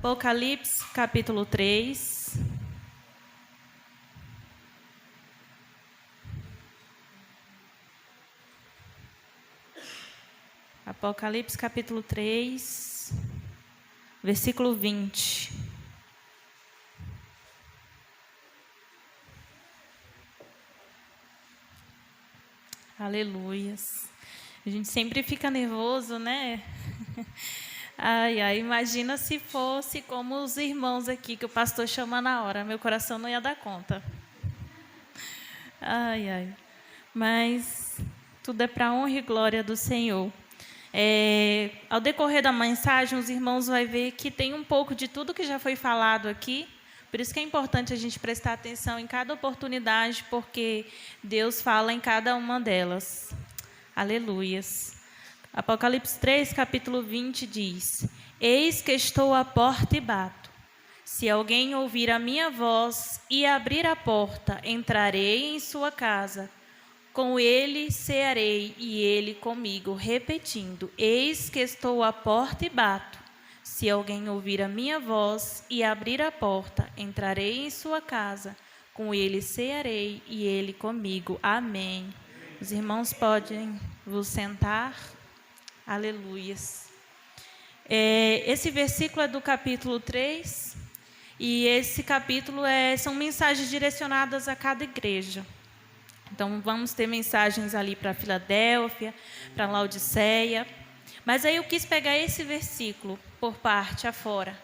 Apocalipse, capítulo 3. Apocalipse, capítulo 3, versículo 20. Aleluias. A gente sempre fica nervoso, né? Ai, imagina se fosse como os irmãos aqui, que o pastor chama na hora. Meu coração não ia dar conta. Mas tudo é para a honra e glória do Senhor. Ao decorrer da mensagem, os irmãos vão ver que tem um pouco de tudo que já foi falado aqui. Por isso que é importante a gente prestar atenção em cada oportunidade, porque Deus fala em cada uma delas. Aleluias. Apocalipse 3, capítulo 20 diz: Eis que estou à porta e bato. Se alguém ouvir a minha voz e abrir a porta, entrarei em sua casa. Com ele cearei e ele comigo. Repetindo: Eis que estou à porta e bato. Se alguém ouvir a minha voz e abrir a porta, entrarei em sua casa. Com ele cearei e ele comigo. Amém. Os irmãos podem vos sentar. Aleluias. Esse versículo é do capítulo 3, e esse capítulo são mensagens direcionadas a cada igreja. Então, vamos ter mensagens ali para Filadélfia, para Laodiceia. Mas aí eu quis pegar esse versículo por parte afora,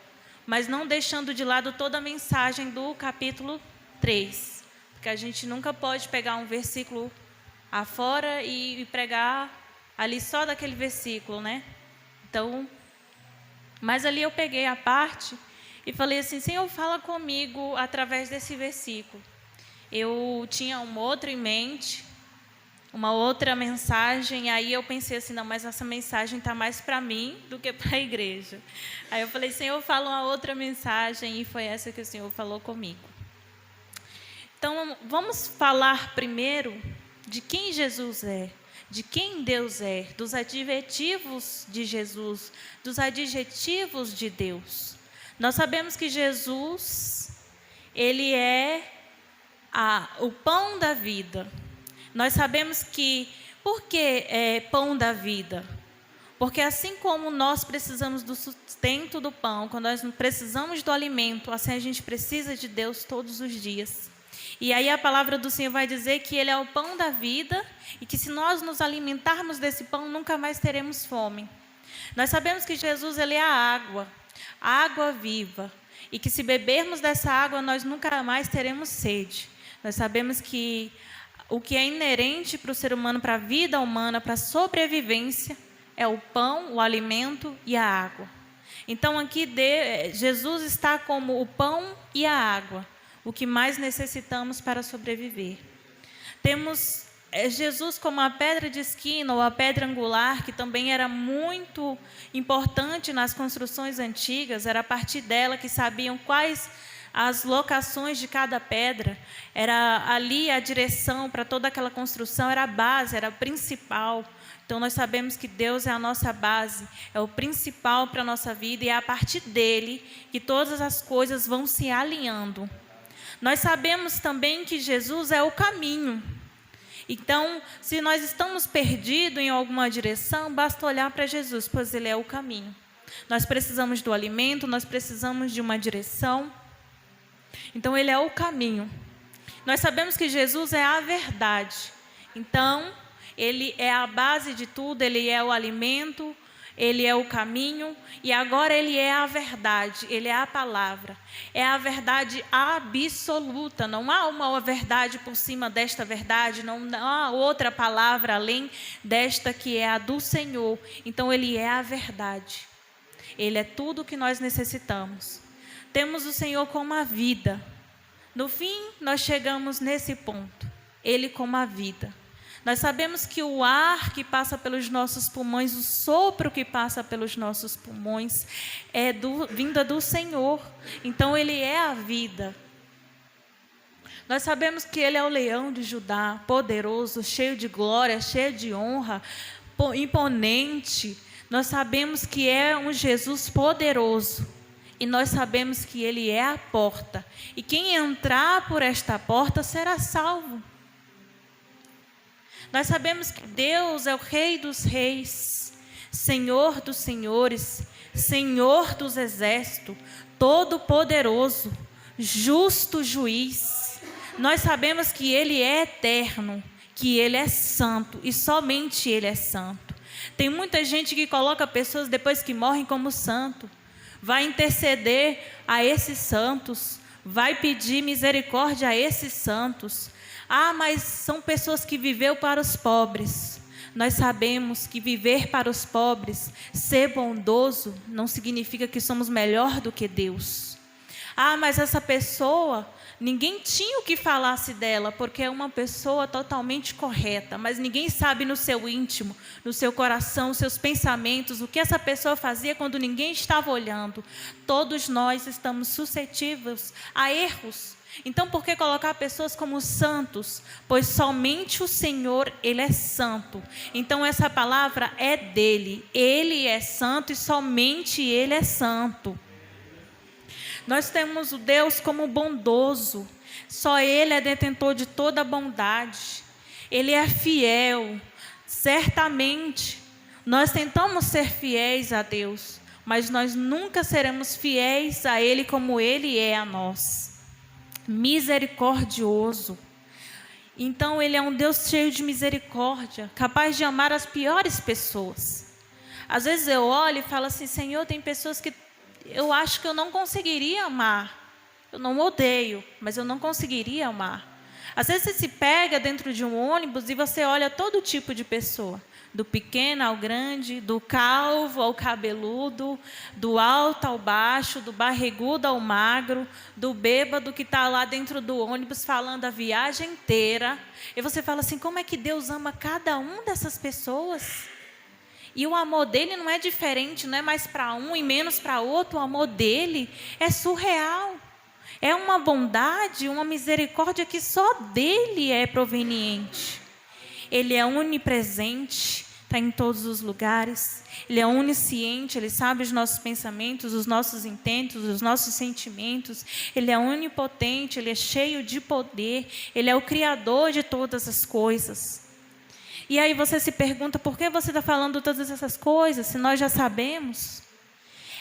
mas não deixando de lado toda a mensagem do capítulo 3, porque a gente nunca pode pegar um versículo afora e pregar ali só daquele versículo, né? Então, mas ali eu peguei a parte e falei assim: Senhor, fala comigo através desse versículo. Eu tinha um outro em mente, uma outra mensagem, aí eu pensei assim: não, mas essa mensagem está mais para mim do que para a igreja. Aí eu falei: Senhor, fala uma outra mensagem, e foi essa que o Senhor falou comigo. Então, vamos falar primeiro de quem Jesus é, de quem Deus é, dos adjetivos de Jesus, dos adjetivos de Deus. Nós sabemos que Jesus, ele é o pão da vida. Nós sabemos que, por que é pão da vida? Porque assim como nós precisamos do sustento do pão, quando nós precisamos do alimento, assim a gente precisa de Deus todos os dias. E aí a palavra do Senhor vai dizer que Ele é o pão da vida e que se nós nos alimentarmos desse pão, nunca mais teremos fome. Nós sabemos que Jesus, Ele é a água viva, e que se bebermos dessa água, nós nunca mais teremos sede. Nós sabemos que o que é inerente para o ser humano, para a vida humana, para a sobrevivência, é o pão, o alimento e a água. Então aqui Jesus está como o pão e a água, o que mais necessitamos para sobreviver. Temos Jesus como a pedra de esquina, ou a pedra angular, que também era muito importante nas construções antigas. Era a partir dela que sabiam quais as locações de cada pedra. Era ali a direção para toda aquela construção, era a base, era a principal. Então nós sabemos que Deus é a nossa base, é o principal para a nossa vida, e é a partir dele que todas as coisas vão se alinhando. Nós sabemos também que Jesus é o caminho. Então, se nós estamos perdidos em alguma direção, basta olhar para Jesus, pois Ele é o caminho. Nós precisamos do alimento, nós precisamos de uma direção. Então, Ele é o caminho. Nós sabemos que Jesus é a verdade. Então, Ele é a base de tudo, Ele é o alimento, Ele é o caminho, e agora Ele é a verdade, Ele é a palavra. É a verdade absoluta, não há uma verdade por cima desta verdade, não há outra palavra além desta que é a do Senhor. Então Ele é a verdade, Ele é tudo o que nós necessitamos. Temos o Senhor como a vida. No fim, nós chegamos nesse ponto, Ele como a vida. Nós sabemos que o ar que passa pelos nossos pulmões, o sopro que passa pelos nossos pulmões, é vinda do Senhor. Então, Ele é a vida. Nós sabemos que Ele é o leão de Judá, poderoso, cheio de glória, cheio de honra, imponente. Nós sabemos que é um Jesus poderoso. E nós sabemos que Ele é a porta. E quem entrar por esta porta será salvo. Nós sabemos que Deus é o Rei dos reis, Senhor dos senhores, Senhor dos exércitos, Todo-Poderoso, justo juiz. Nós sabemos que Ele é eterno, que Ele é santo e somente Ele é santo. Tem muita gente que coloca pessoas depois que morrem como santo. Vai interceder a esses santos, vai pedir misericórdia a esses santos. Ah, mas são pessoas que viveu para os pobres. Nós sabemos que viver para os pobres, ser bondoso, não significa que somos melhor do que Deus. Ah, mas essa pessoa, ninguém tinha o que falasse dela, porque é uma pessoa totalmente correta, mas ninguém sabe no seu íntimo, no seu coração, os seus pensamentos, o que essa pessoa fazia quando ninguém estava olhando. Todos nós estamos suscetíveis a erros. Então, por que colocar pessoas como santos? Pois somente o Senhor, Ele é santo. Então, essa palavra é dele. Ele é santo e somente Ele é santo. Nós temos o Deus como bondoso. Só Ele é detentor de toda a bondade. Ele é fiel. Certamente, nós tentamos ser fiéis a Deus, mas nós nunca seremos fiéis a Ele como Ele é a nós. Misericordioso. Então Ele é um Deus cheio de misericórdia, capaz de amar as piores pessoas. Às vezes eu olho e falo assim: Senhor, tem pessoas que eu acho que eu não conseguiria amar. Eu não odeio, mas eu não conseguiria amar. Às vezes você se pega dentro de um ônibus e você olha todo tipo de pessoa, do pequeno ao grande, do calvo ao cabeludo, do alto ao baixo, do barrigudo ao magro, do bêbado que está lá dentro do ônibus falando a viagem inteira. E você fala assim: como é que Deus ama cada um dessas pessoas? E o amor dele não é diferente, não é mais para um e menos para outro. O amor dele é surreal. É uma bondade, uma misericórdia que só dele é proveniente. Ele é onipresente, está em todos os lugares. Ele é onisciente, Ele sabe os nossos pensamentos, os nossos intentos, os nossos sentimentos. Ele é onipotente, Ele é cheio de poder. Ele é o Criador de todas as coisas. E aí você se pergunta: por que você está falando todas essas coisas, se nós já sabemos?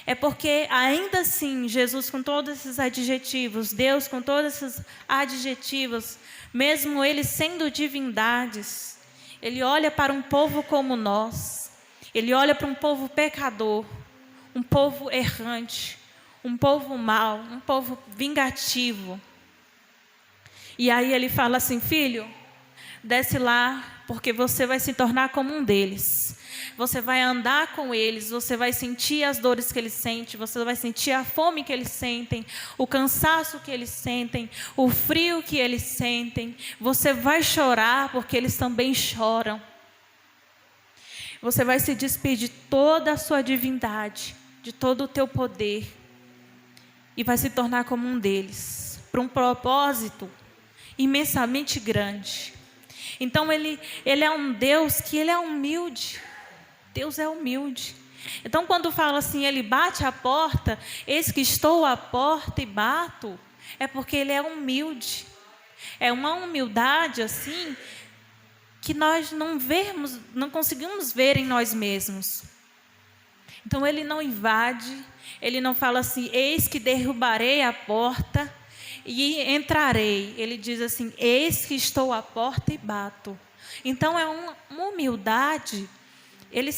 É porque ainda assim, Jesus com todos esses adjetivos, Deus com todos esses adjetivos, mesmo Ele sendo divindades, Ele olha para um povo como nós. Ele olha para um povo pecador, um povo errante, um povo mau, um povo vingativo. E aí Ele fala assim: filho, desce lá, porque você vai se tornar como um deles. Você vai andar com eles, você vai sentir as dores que eles sentem, você vai sentir a fome que eles sentem, o cansaço que eles sentem, o frio que eles sentem. Você vai chorar porque eles também choram. Você vai se despedir de toda a sua divindade, de todo o teu poder, e vai se tornar como um deles, para um propósito imensamente grande. Então Ele é um Deus que Ele é humilde. Deus é humilde. Então quando fala assim: Ele bate a porta, eis que estou à porta e bato, é porque Ele é humilde. É uma humildade assim que nós não conseguimos ver em nós mesmos. Então Ele não invade, Ele não fala assim: eis que derrubarei a porta e entrarei. Ele diz assim: eis que estou à porta e bato. Então é uma humildade. Ele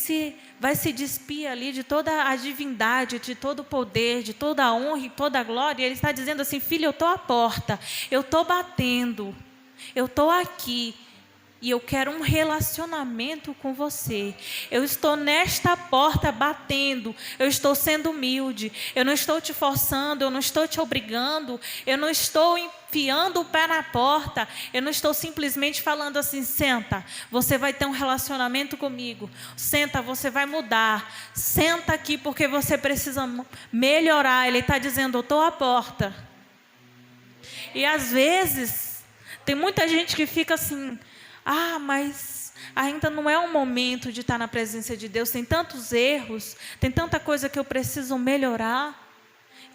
vai se despir ali de toda a divindade, de todo o poder, de toda a honra e toda a glória. E Ele está dizendo assim: filho, eu estou à porta, eu estou batendo, eu estou aqui. E eu quero um relacionamento com você. Eu estou nesta porta batendo. Eu estou sendo humilde. Eu não estou te forçando. Eu não estou te obrigando. Eu não estou enfiando o pé na porta. Eu não estou simplesmente falando assim: senta, você vai ter um relacionamento comigo. Senta, você vai mudar. Senta aqui porque você precisa melhorar. Ele está dizendo: eu estou à porta. E às vezes, tem muita gente que fica assim: ah, mas ainda não é o momento de estar na presença de Deus. Tem tantos erros, tem tanta coisa que eu preciso melhorar.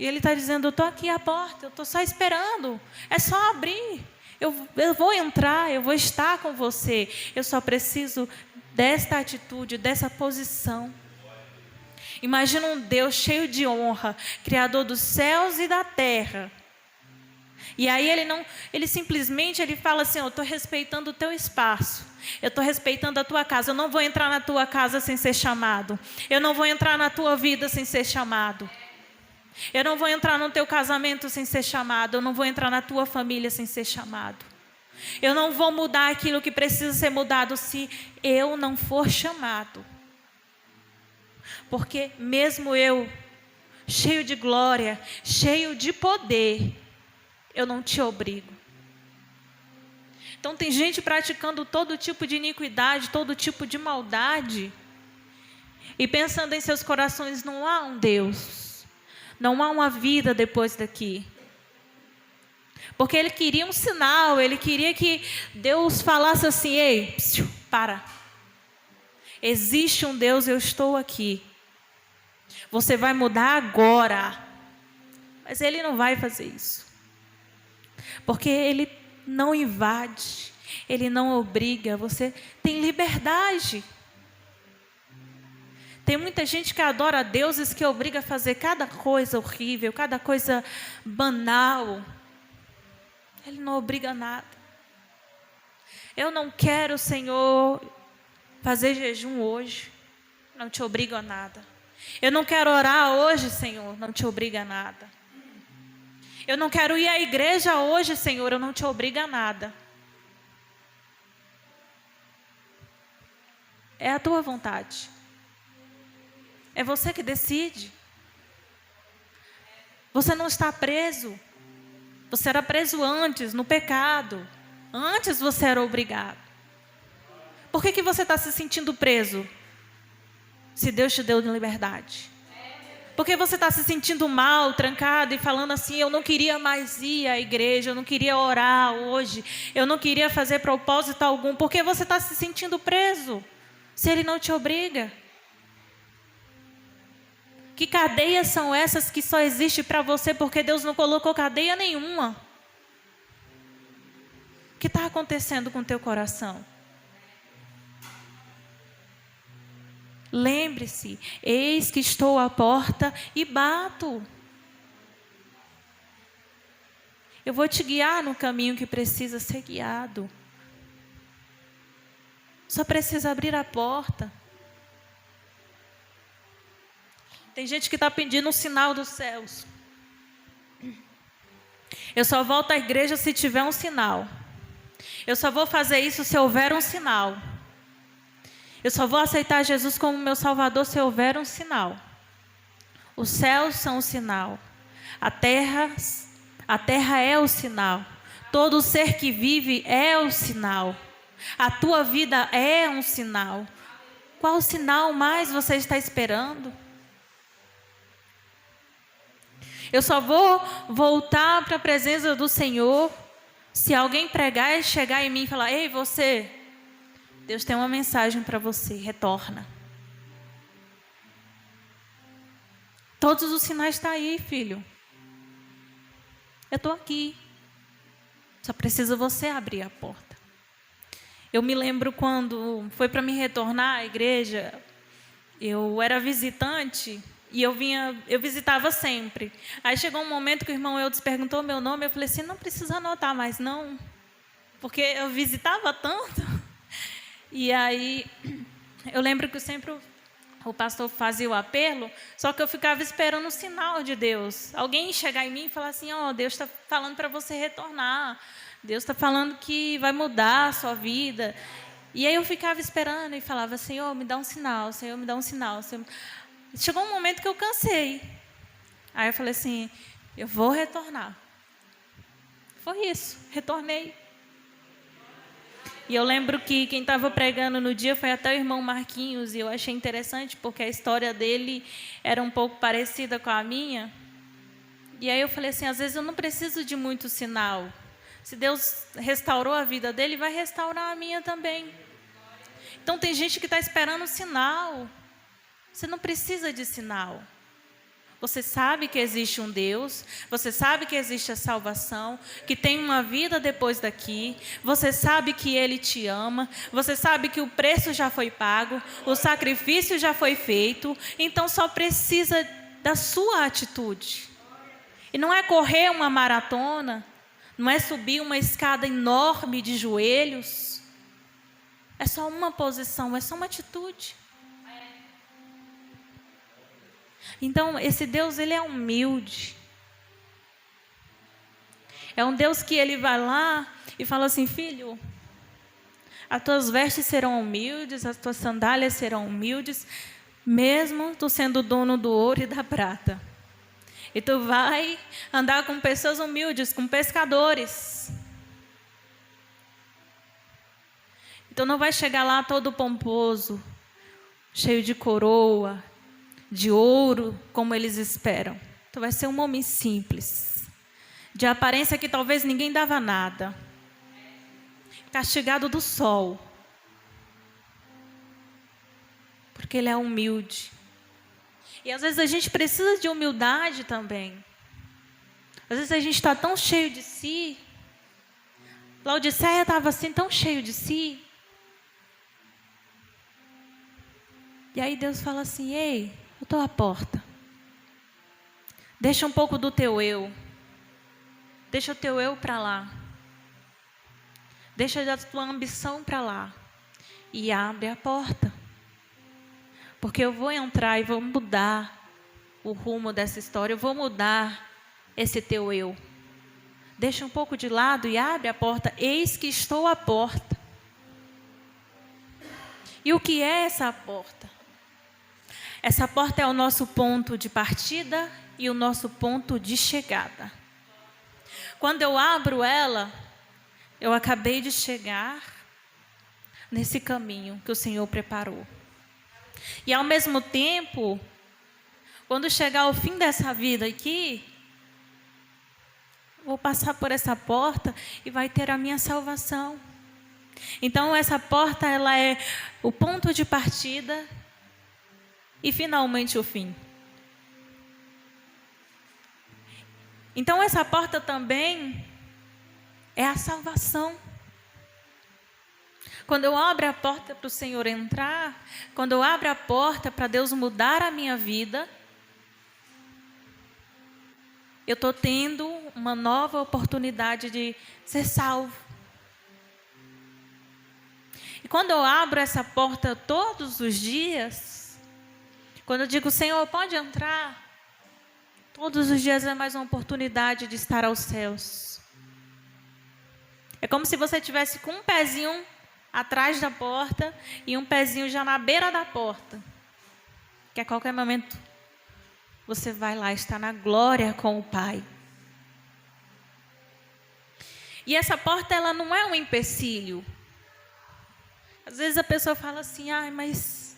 E Ele está dizendo, eu estou aqui à porta, eu estou só esperando. É só abrir. Eu vou entrar, eu vou estar com você. Eu só preciso desta atitude, dessa posição. Imagina um Deus cheio de honra, Criador dos céus e da terra. E aí ele simplesmente fala assim, eu estou respeitando o teu espaço. Eu estou respeitando a tua casa. Eu não vou entrar na tua casa sem ser chamado. Eu não vou entrar na tua vida sem ser chamado. Eu não vou entrar no teu casamento sem ser chamado. Eu não vou entrar na tua família sem ser chamado. Eu não vou mudar aquilo que precisa ser mudado se eu não for chamado. Porque mesmo eu, cheio de glória, cheio de poder, eu não te obrigo. Então tem gente praticando todo tipo de iniquidade, todo tipo de maldade, e pensando em seus corações, não há um Deus, não há uma vida depois daqui. Porque ele queria um sinal, ele queria que Deus falasse assim, ei, para. Existe um Deus, eu estou aqui. Você vai mudar agora. Mas ele não vai fazer isso. Porque ele não invade, ele não obriga, você tem liberdade. Tem muita gente que adora deuses que obriga a fazer cada coisa horrível, cada coisa banal. Ele não obriga a nada. Eu não quero, Senhor, fazer jejum hoje. Não te obrigo a nada. Eu não quero orar hoje, Senhor. Não te obriga a nada. Eu não quero ir à igreja hoje, Senhor. Eu não te obrigo a nada. É a tua vontade. É você que decide. Você não está preso. Você era preso antes, no pecado. Antes você era obrigado. Por que você está se sentindo preso? Se Deus te deu liberdade. Por que você está se sentindo mal, trancado e falando assim, eu não queria mais ir à igreja, eu não queria orar hoje, eu não queria fazer propósito algum. Por que você está se sentindo preso? Se Ele não te obriga. Que cadeias são essas que só existem para você porque Deus não colocou cadeia nenhuma? O que está acontecendo com o teu coração? Lembre-se, eis que estou à porta e bato. Eu vou te guiar no caminho que precisa ser guiado. Só precisa abrir a porta. Tem gente que está pedindo um sinal dos céus. Eu só volto à igreja se tiver um sinal. Eu só vou fazer isso se houver um sinal. Eu só vou aceitar Jesus como meu Salvador se houver um sinal. Os céus são o sinal. A terra é o sinal. Todo ser que vive é o sinal. A tua vida é um sinal. Qual sinal mais você está esperando? Eu só vou voltar para a presença do Senhor se alguém pregar e chegar em mim e falar, ei, você... Deus tem uma mensagem para você, retorna. Todos os sinais estão aí, filho. Eu estou aqui. Só precisa você abrir a porta. Eu me lembro quando foi para me retornar à igreja, eu era visitante e eu visitava sempre. Aí chegou um momento que o irmão Eudes perguntou meu nome, eu falei assim, não precisa anotar mais não, porque eu visitava tanto. E aí, eu lembro que sempre o pastor fazia o apelo, só que eu ficava esperando o sinal de Deus. Alguém chegar em mim e falar assim, Deus está falando para você retornar. Deus está falando que vai mudar a sua vida. E aí eu ficava esperando e falava, Senhor, me dá um sinal, Senhor, me dá um sinal. Senhor. Chegou um momento que eu cansei. Aí eu falei assim, eu vou retornar. Foi isso, retornei. E eu lembro que quem estava pregando no dia foi até o irmão Marquinhos, e eu achei interessante porque a história dele era um pouco parecida com a minha. E aí eu falei assim, às vezes eu não preciso de muito sinal. Se Deus restaurou a vida dele, vai restaurar a minha também. Então tem gente que está esperando sinal. Você não precisa de sinal. Você sabe que existe um Deus, você sabe que existe a salvação, que tem uma vida depois daqui, você sabe que Ele te ama, você sabe que o preço já foi pago, o sacrifício já foi feito, então só precisa da sua atitude. E não é correr uma maratona, não é subir uma escada enorme de joelhos, é só uma posição, é só uma atitude. Então, esse Deus, Ele é humilde. É um Deus que Ele vai lá e fala assim: filho, as tuas vestes serão humildes, as tuas sandálias serão humildes, mesmo tu sendo dono do ouro e da prata. E tu vai andar com pessoas humildes, com pescadores. Então não vai chegar lá todo pomposo, cheio de coroa, de ouro, como eles esperam. Tu vai ser um homem simples, de aparência que talvez ninguém dava nada, castigado do sol, porque ele é humilde. E às vezes a gente precisa de humildade também. Às vezes a gente está tão cheio de si. Laodiceia estava assim, tão cheio de si. E aí Deus fala assim: ei, eu estou à porta. Deixa um pouco do teu eu. Deixa o teu eu para lá. Deixa a tua ambição para lá. E abre a porta. Porque eu vou entrar e vou mudar o rumo dessa história. Eu vou mudar esse teu eu. Deixa um pouco de lado e abre a porta. Eis que estou à porta. E o que é essa porta? Essa porta é o nosso ponto de partida e o nosso ponto de chegada. Quando eu abro ela, eu acabei de chegar nesse caminho que o Senhor preparou. E ao mesmo tempo, quando chegar ao fim dessa vida aqui, vou passar por essa porta e vai ter a minha salvação. Então essa porta, ela é o ponto de partida e finalmente o fim. Então essa porta também é a salvação. Quando eu abro a porta para o Senhor entrar, quando eu abro a porta para Deus mudar a minha vida, eu estou tendo uma nova oportunidade de ser salvo. E quando eu abro essa porta todos os dias, quando eu digo: Senhor, pode entrar, todos os dias é mais uma oportunidade de estar aos céus. É como se você tivesse com um pezinho atrás da porta e um pezinho já na beira da porta, que a qualquer momento você vai lá estar na glória com o Pai. E essa porta, ela não é um empecilho. Às vezes a pessoa fala assim: ai, mas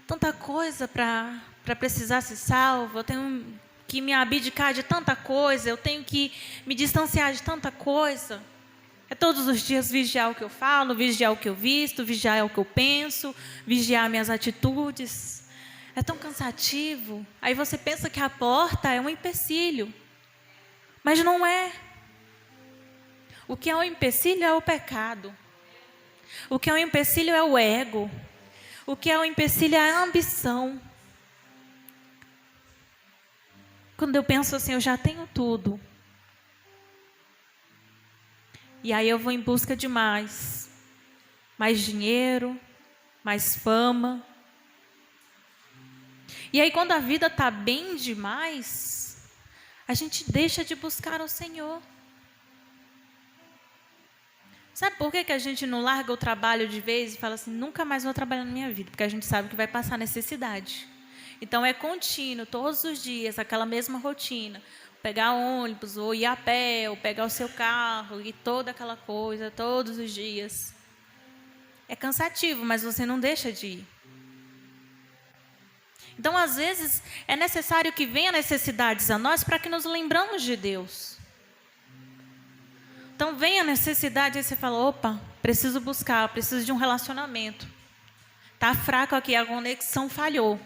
tanta coisa para precisar ser salvo, eu tenho que me abdicar de tanta coisa, eu tenho que me distanciar de tanta coisa. É todos os dias vigiar o que eu falo, vigiar o que eu visto, vigiar o que eu penso, vigiar minhas atitudes. É tão cansativo. Aí você pensa que a porta é um empecilho, mas não é. O que é um empecilho é o pecado. O que é um empecilho é o ego. O que é um empecilho é a ambição. Quando eu penso assim, eu já tenho tudo. E aí eu vou em busca de mais dinheiro, mais fama. E aí quando a vida está bem demais, a gente deixa de buscar o Senhor. Sabe por que a gente não larga o trabalho de vez e fala assim: nunca mais vou trabalhar na minha vida? Porque a gente sabe que vai passar necessidade. Então é contínuo, todos os dias, aquela mesma rotina. Pegar ônibus, ou ir a pé, ou pegar o seu carro, e toda aquela coisa, todos os dias. É cansativo, mas você não deixa de ir. Então, às vezes, é necessário que venham necessidades a nós para que nos lembramos de Deus. Então, vem a necessidade e você fala: opa, preciso buscar, preciso de um relacionamento. Está fraco aqui, a conexão falhou.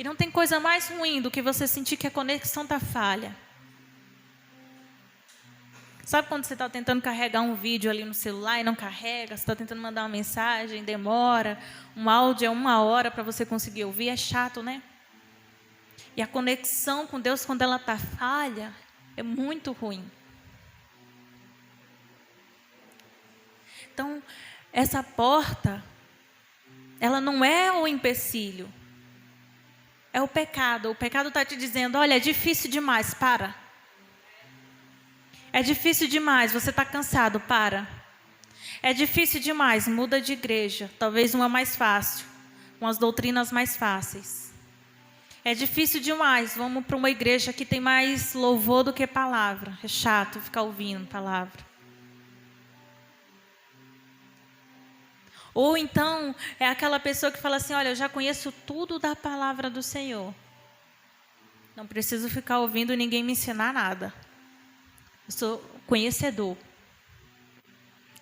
E não tem coisa mais ruim do que você sentir que a conexão está falha. Sabe quando você está tentando carregar um vídeo ali no celular e não carrega? Você está tentando mandar uma mensagem, demora. Um áudio é 1 hora para você conseguir ouvir. É chato, né? E a conexão com Deus, quando ela está falha, é muito ruim. Então, essa porta, ela não é o empecilho. É o pecado. O pecado está te dizendo, olha, é difícil demais, para. É difícil demais, você está cansado, para. É difícil demais, muda de igreja. Talvez uma mais fácil, com as doutrinas mais fáceis. É difícil demais, vamos para uma igreja que tem mais louvor do que palavra. É chato ficar ouvindo palavra. Ou então, é aquela pessoa que fala assim, olha, eu já conheço tudo da palavra do Senhor. Não preciso ficar ouvindo ninguém me ensinar nada. Eu sou conhecedor.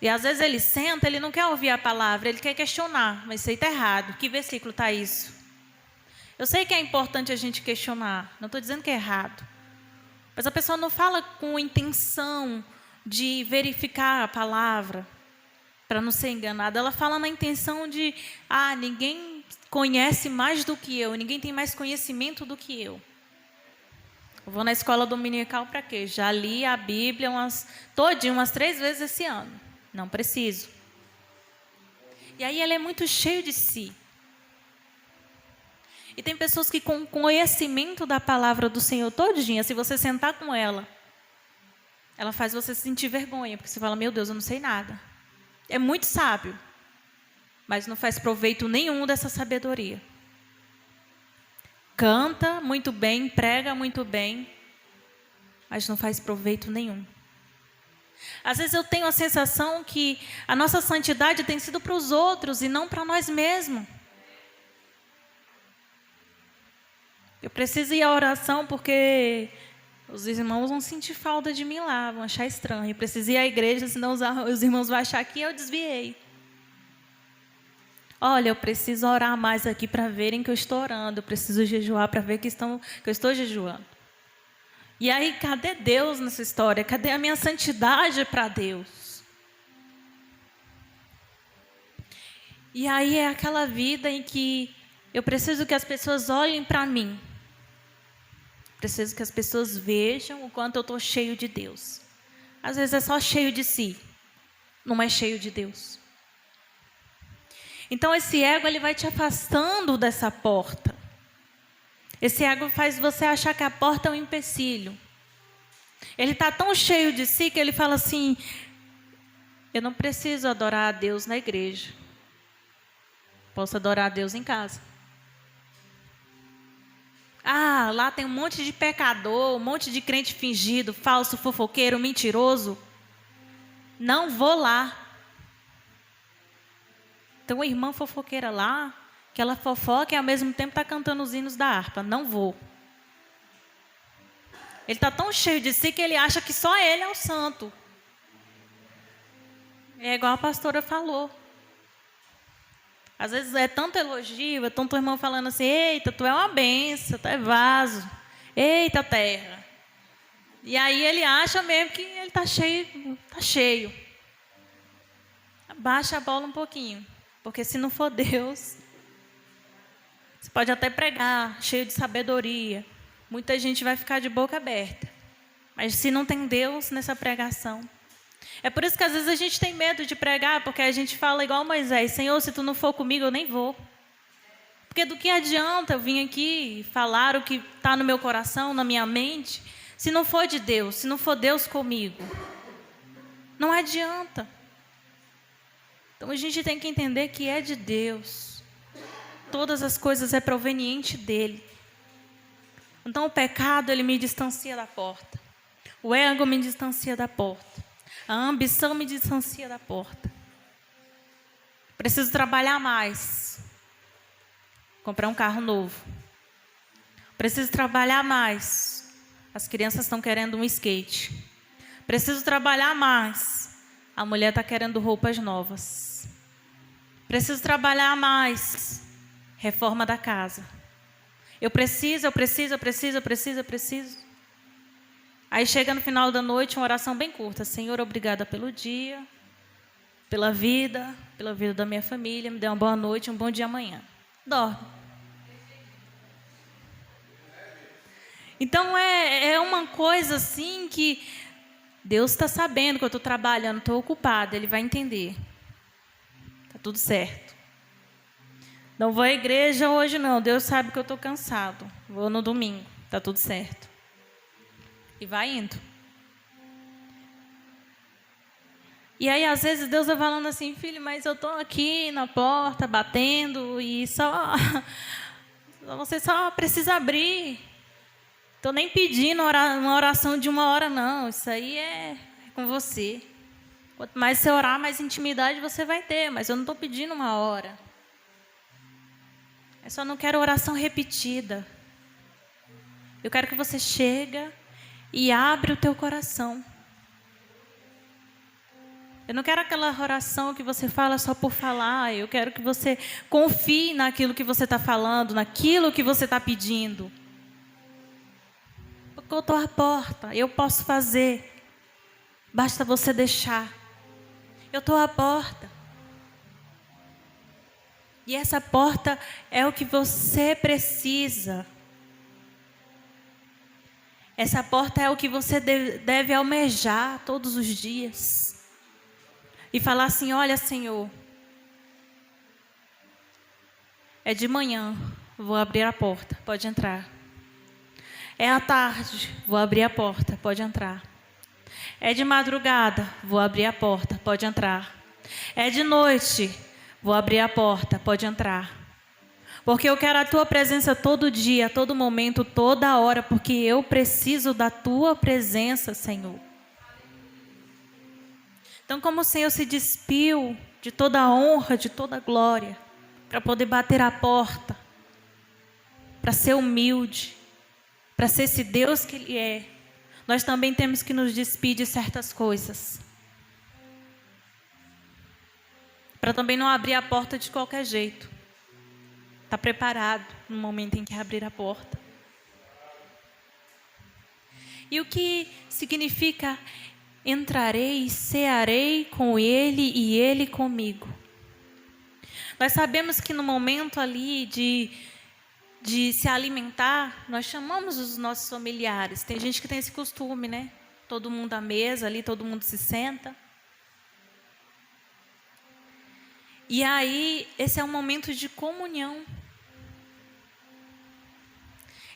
E às vezes ele senta, ele não quer ouvir a palavra, ele quer questionar. Mas isso aí está errado. Que versículo está isso? Eu sei que é importante a gente questionar. Não estou dizendo que é errado. Mas a pessoa não fala com intenção de verificar a palavra, para não ser enganada. Ela fala na intenção de, ninguém conhece mais do que eu, ninguém tem mais conhecimento do que eu. Eu vou na escola dominical para quê? Já li a Bíblia umas 3 vezes esse ano. Não preciso. E aí ele é muito cheio de si. E tem pessoas que com conhecimento da palavra do Senhor todinha, se você sentar com ela, ela faz você sentir vergonha, porque você fala, meu Deus, eu não sei nada. É muito sábio, mas não faz proveito nenhum dessa sabedoria. Canta muito bem, prega muito bem, mas não faz proveito nenhum. Às vezes eu tenho a sensação que a nossa santidade tem sido para os outros e não para nós mesmos. Eu preciso ir à oração porque os irmãos vão sentir falta de mim lá, vão achar estranho. Eu preciso ir à igreja, senão os irmãos vão achar que eu desviei. Olha, eu preciso orar mais aqui para verem que eu estou orando. Eu preciso jejuar para ver que eu estou jejuando. E aí, cadê Deus nessa história? Cadê a minha santidade para Deus? E aí é aquela vida em que eu preciso que as pessoas olhem para mim. Preciso que as pessoas vejam o quanto eu estou cheio de Deus. Às vezes é só cheio de si, não é cheio de Deus. Então esse ego, ele vai te afastando dessa porta. Esse ego faz você achar que a porta é um empecilho. Ele está tão cheio de si que ele fala assim, eu não preciso adorar a Deus na igreja. Posso adorar a Deus em casa. Lá tem um monte de pecador, um monte de crente fingido, falso, fofoqueiro, mentiroso. Não vou lá. Tem uma irmã fofoqueira lá, que ela fofoca e ao mesmo tempo está cantando os hinos da harpa. Não vou. Ele está tão cheio de si que ele acha que só ele é o santo. É igual a pastora falou. Às vezes é tanto elogio, é tanto irmão falando assim, eita, tu é uma benção, tu é vaso. Eita, terra. E aí ele acha mesmo que ele está cheio. Baixa a bola um pouquinho. Porque se não for Deus, você pode até pregar, cheio de sabedoria. Muita gente vai ficar de boca aberta. Mas se não tem Deus nessa pregação. É por isso que às vezes a gente tem medo de pregar, porque a gente fala igual Moisés, Senhor, se tu não for comigo, eu nem vou. Porque do que adianta eu vir aqui falar o que está no meu coração, na minha mente, se não for de Deus, se não for Deus comigo? Não adianta. Então a gente tem que entender que é de Deus. Todas as coisas é proveniente dele. Então o pecado, ele me distancia da porta. O ego me distancia da porta. A ambição me distancia da porta. Preciso trabalhar mais. Comprar um carro novo. Preciso trabalhar mais. As crianças estão querendo um skate. Preciso trabalhar mais. A mulher está querendo roupas novas. Preciso trabalhar mais. Reforma da casa. Eu preciso. Aí chega no final da noite, uma oração bem curta. Senhor, obrigada pelo dia, pela vida da minha família. Me dê uma boa noite, um bom dia amanhã. Dorme. Então é uma coisa assim que Deus está sabendo que eu estou trabalhando, estou ocupada. Ele vai entender. Está tudo certo. Não vou à igreja hoje não. Deus sabe que eu estou cansado. Vou no domingo. Está tudo certo. E vai indo. E aí, às vezes, Deus vai falando assim, filho, mas eu estou aqui na porta, batendo, e você só precisa abrir. Estou nem pedindo uma oração de 1 hora, não. Isso aí é com você. Quanto mais você orar, mais intimidade você vai ter. Mas eu não estou pedindo 1 hora. Eu só não quero oração repetida. Eu quero que você chegue e abre o teu coração. Eu não quero aquela oração que você fala só por falar. Eu quero que você confie naquilo que você está falando, naquilo que você está pedindo. Porque eu estou à porta, eu posso fazer. Basta você deixar. Eu estou à porta. E essa porta é o que você precisa. Essa porta é o que você deve almejar todos os dias. E falar assim, olha, Senhor, é de manhã, vou abrir a porta, pode entrar. É à tarde, vou abrir a porta, pode entrar. É de madrugada, vou abrir a porta, pode entrar. É de noite, vou abrir a porta, pode entrar. Porque eu quero a tua presença todo dia, a todo momento, toda hora, porque eu preciso da tua presença, Senhor. Então, como o Senhor se despiu de toda a honra, de toda a glória, para poder bater a porta, para ser humilde, para ser esse Deus que Ele é, nós também temos que nos despedir de certas coisas. Para também não abrir a porta de qualquer jeito. Está preparado no momento em que abrir a porta. E o que significa entrarei e cearei com Ele e Ele comigo? Nós sabemos que no momento ali de se alimentar, nós chamamos os nossos familiares. Tem gente que tem esse costume, né? Todo mundo à mesa ali, todo mundo se senta. E aí, esse é um momento de comunhão.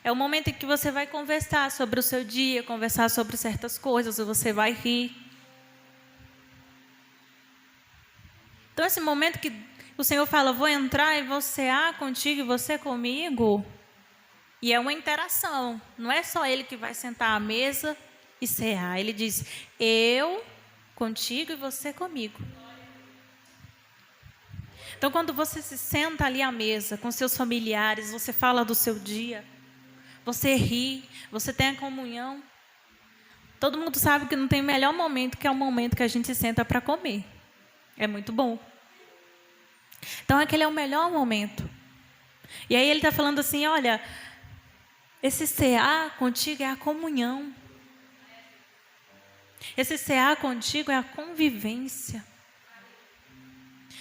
É o momento em que você vai conversar sobre o seu dia, conversar sobre certas coisas, ou você vai rir. Então, esse momento que o Senhor fala, vou entrar e vou cear contigo e você comigo. E é uma interação. Não é só Ele que vai sentar à mesa e cear. Ele diz, eu contigo e você comigo. Então, quando você se senta ali à mesa com seus familiares, você fala do seu dia, você ri, você tem a comunhão. Todo mundo sabe que não tem melhor momento que é o momento que a gente se senta para comer. É muito bom. Então, aquele é o melhor momento. E aí ele está falando assim, olha, esse cear contigo é a comunhão. Esse cear contigo é a convivência.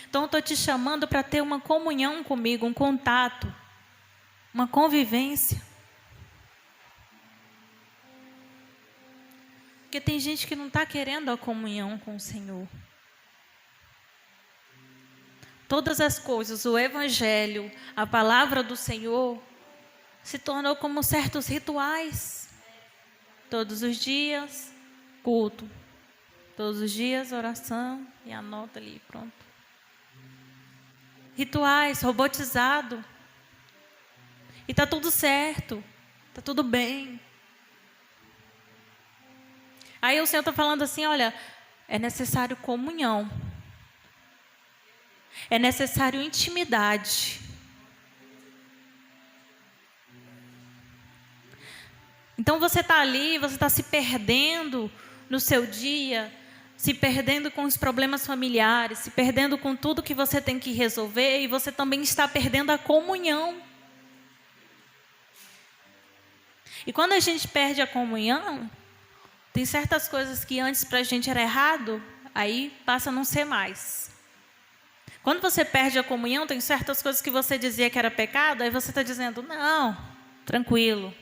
Então, eu estou te chamando para ter uma comunhão comigo, um contato, uma convivência. Porque tem gente que não está querendo a comunhão com o Senhor. Todas as coisas, o Evangelho, a palavra do Senhor, se tornou como certos rituais. Todos os dias, culto. Todos os dias, oração, e anota ali, pronto. Rituais, robotizado. E está tudo certo, está tudo bem. Aí o Senhor está falando assim, olha, é necessário comunhão. É necessário intimidade. Então você está ali, você está se perdendo no seu dia, se perdendo com os problemas familiares, se perdendo com tudo que você tem que resolver, e você também está perdendo a comunhão. E quando a gente perde a comunhão, tem certas coisas que antes para a gente era errado, aí passa a não ser mais. Quando você perde a comunhão, tem certas coisas que você dizia que era pecado, aí você está dizendo, não, tranquilo.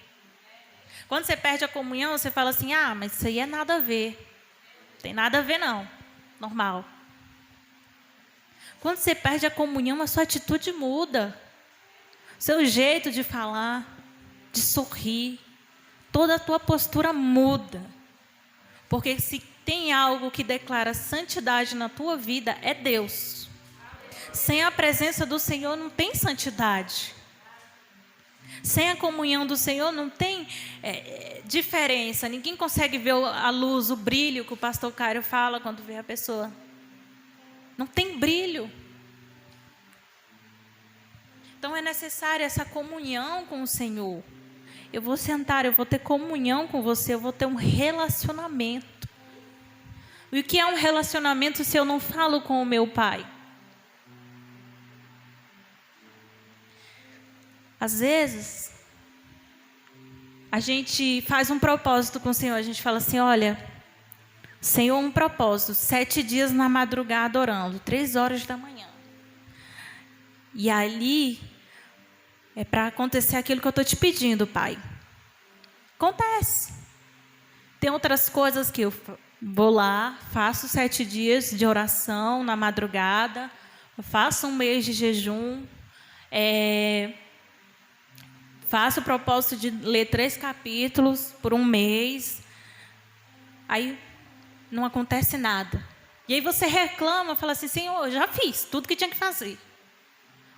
Quando você perde a comunhão, você fala assim, mas isso aí é nada a ver. Não tem nada a ver não, normal. Quando você perde a comunhão, a sua atitude muda. Seu jeito de falar, de sorrir, toda a tua postura muda. Porque se tem algo que declara santidade na tua vida, é Deus. Sem a presença do Senhor não tem santidade. Sem a comunhão do Senhor não tem diferença. Ninguém consegue ver a luz, o brilho que o pastor Cário fala quando vê a pessoa. Não tem brilho. Então é necessária essa comunhão com o Senhor. Eu vou sentar, eu vou ter comunhão com você, eu vou ter um relacionamento. E o que é um relacionamento se eu não falo com o meu Pai? Às vezes, a gente faz um propósito com o Senhor. A gente fala assim, olha, Senhor, um propósito, 7 dias na madrugada orando, 3 horas da manhã. E ali, é para acontecer aquilo que eu estou te pedindo, Pai. Acontece. Tem outras coisas que eu vou lá, faço 7 dias de oração na madrugada, faço um mês de jejum, faço o propósito de ler 3 capítulos por um mês. Aí não acontece nada. E aí você reclama, fala assim, Senhor, eu já fiz tudo que tinha que fazer.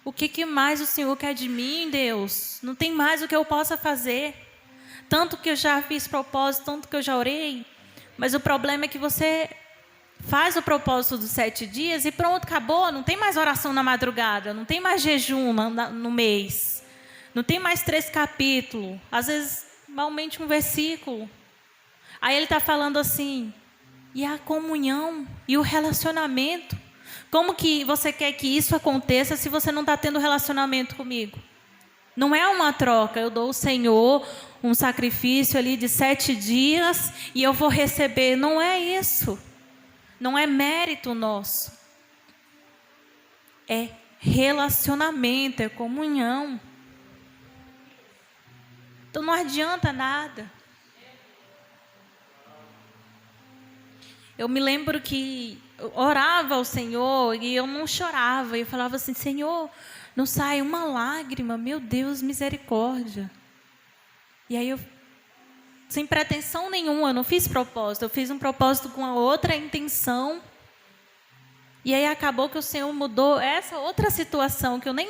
O que mais o Senhor quer de mim, Deus? Não tem mais o que eu possa fazer. Tanto que eu já fiz propósito, tanto que eu já orei. Mas o problema é que você faz o propósito dos 7 dias e pronto, acabou. Não tem mais oração na madrugada, não tem mais jejum no mês. Não tem mais 3 capítulos, às vezes, malmente um versículo. Aí ele está falando assim, e a comunhão, e o relacionamento. Como que você quer que isso aconteça se você não está tendo relacionamento comigo? Não é uma troca, eu dou ao Senhor um sacrifício ali de 7 dias e eu vou receber. Não é isso. Não é mérito nosso. É relacionamento, é comunhão. Então não adianta nada. Eu me lembro que eu orava ao Senhor e eu não chorava. Eu falava assim, Senhor, não sai uma lágrima, meu Deus, misericórdia. E aí eu, sem pretensão nenhuma, eu não fiz propósito. Eu fiz um propósito com a outra intenção. E aí acabou que o Senhor mudou essa outra situação que eu nem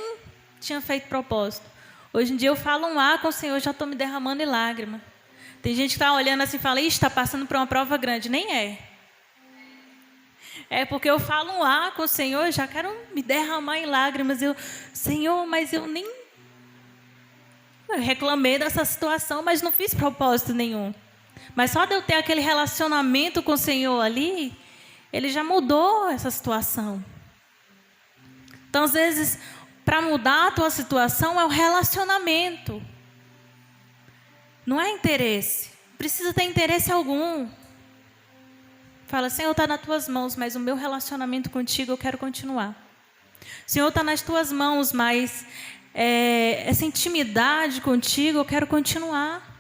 tinha feito propósito. Hoje em dia eu falo um com o Senhor, já estou me derramando em lágrima. Tem gente que está olhando assim e fala, está passando por uma prova grande. Nem é. É porque eu falo um com o Senhor, já quero me derramar em lágrimas. Senhor, mas eu nem... Eu reclamei dessa situação, mas não fiz propósito nenhum. Mas só de eu ter aquele relacionamento com o Senhor ali, Ele já mudou essa situação. Então, às vezes, para mudar a tua situação é o relacionamento. Não é interesse. Não precisa ter interesse algum. Fala, Senhor, está nas tuas mãos, mas o meu relacionamento contigo eu quero continuar. Senhor, está nas tuas mãos, mas essa intimidade contigo eu quero continuar.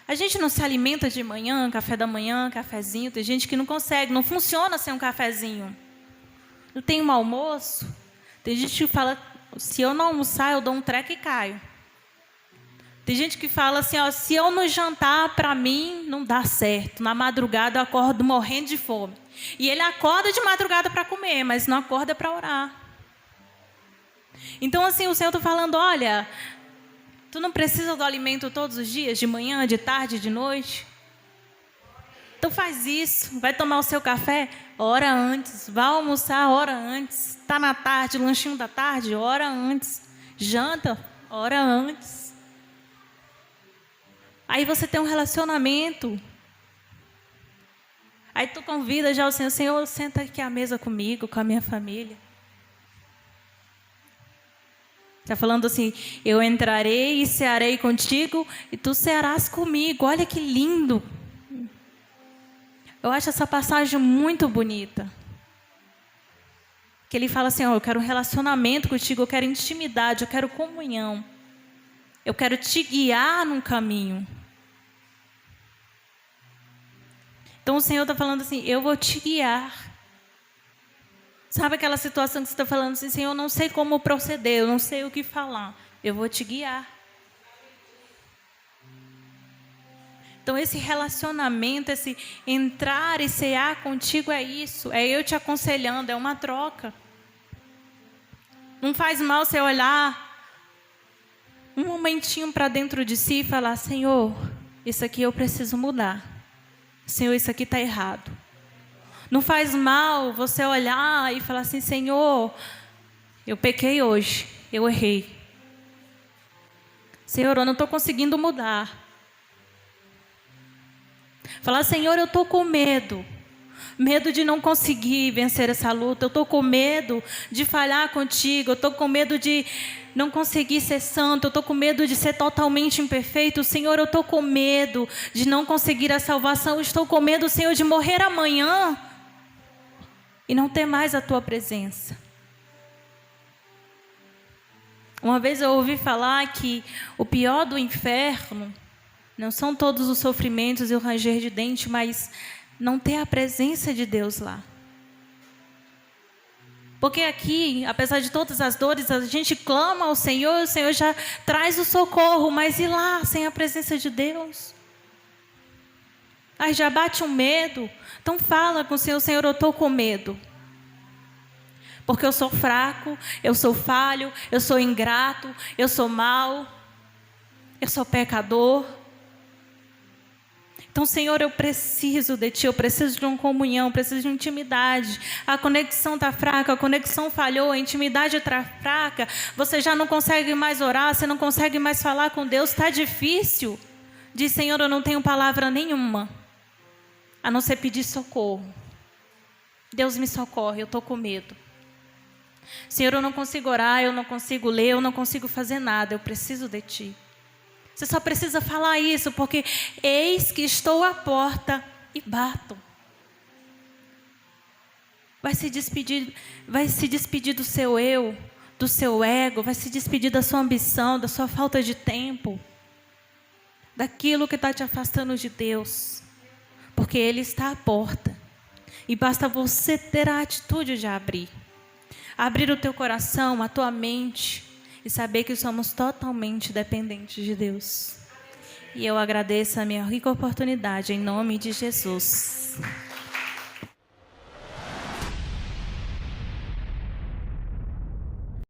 A gente não se alimenta de manhã, café da manhã, cafezinho. Tem gente que não consegue, não funciona sem um cafezinho. Não tem um almoço. Tem gente que fala, se eu não almoçar, eu dou um treco e caio. Tem gente que fala assim, ó, se eu não jantar, para mim, não dá certo. Na madrugada eu acordo morrendo de fome. E ele acorda de madrugada para comer, mas não acorda para orar. Então, assim, o Senhor está falando, olha, tu não precisa do alimento todos os dias, de manhã, de tarde, de noite? Então faz isso, vai tomar o seu café, ora antes, vai almoçar, ora antes. Está na tarde, lanchinho da tarde, ora antes. Janta, ora antes. Aí você tem um relacionamento. Aí tu convida já o Senhor, Senhor, senta aqui à mesa comigo, com a minha família. Está falando assim, eu entrarei e cearei contigo e tu cearás comigo. Olha que lindo. Eu acho essa passagem muito bonita. Que ele fala assim, eu quero um relacionamento contigo, eu quero intimidade, eu quero comunhão. Eu quero te guiar num caminho. Então o Senhor está falando assim, eu vou te guiar. Sabe aquela situação que você está falando assim, Senhor, eu não sei como proceder, eu não sei o que falar. Eu vou te guiar. Então esse relacionamento, esse entrar e cear contigo é isso. É eu te aconselhando, é uma troca. Não faz mal você olhar um momentinho para dentro de si e falar, Senhor, isso aqui eu preciso mudar. Senhor, isso aqui está errado. Não faz mal você olhar e falar assim, Senhor, eu pequei hoje, eu errei. Senhor, eu não estou conseguindo mudar. Falar, Senhor, eu estou com medo. Medo de não conseguir vencer essa luta. Eu estou com medo de falhar contigo. Eu estou com medo de não conseguir ser santo. Eu estou com medo de ser totalmente imperfeito. Senhor, eu estou com medo de não conseguir a salvação. Eu estou com medo, Senhor, de morrer amanhã e não ter mais a tua presença. Uma vez eu ouvi falar que o pior do inferno não são todos os sofrimentos e o ranger de dente, mas não ter a presença de Deus lá. Porque aqui, apesar de todas as dores, a gente clama ao Senhor, o Senhor já traz o socorro, mas e lá, sem a presença de Deus? Aí já bate um medo. Então fala com o Senhor, Senhor, eu estou com medo. Porque eu sou fraco, eu sou falho, eu sou ingrato, eu sou mau, eu sou pecador. Então, Senhor, eu preciso de Ti, eu preciso de uma comunhão, eu preciso de intimidade. A conexão está fraca, a conexão falhou, a intimidade está fraca. Você já não consegue mais orar, você não consegue mais falar com Deus, está difícil. Diz, Senhor, eu não tenho palavra nenhuma, a não ser pedir socorro. Deus me socorre, eu estou com medo. Senhor, eu não consigo orar, eu não consigo ler, eu não consigo fazer nada, eu preciso de Ti. Você só precisa falar isso, porque eis que estou à porta e bato. Vai se despedir do seu eu, do seu ego, vai se despedir da sua ambição, da sua falta de tempo, daquilo que está te afastando de Deus, porque Ele está à porta. E basta você ter a atitude de abrir o teu coração, a tua mente, e saber que somos totalmente dependentes de Deus. E eu agradeço a minha rica oportunidade, em nome de Jesus.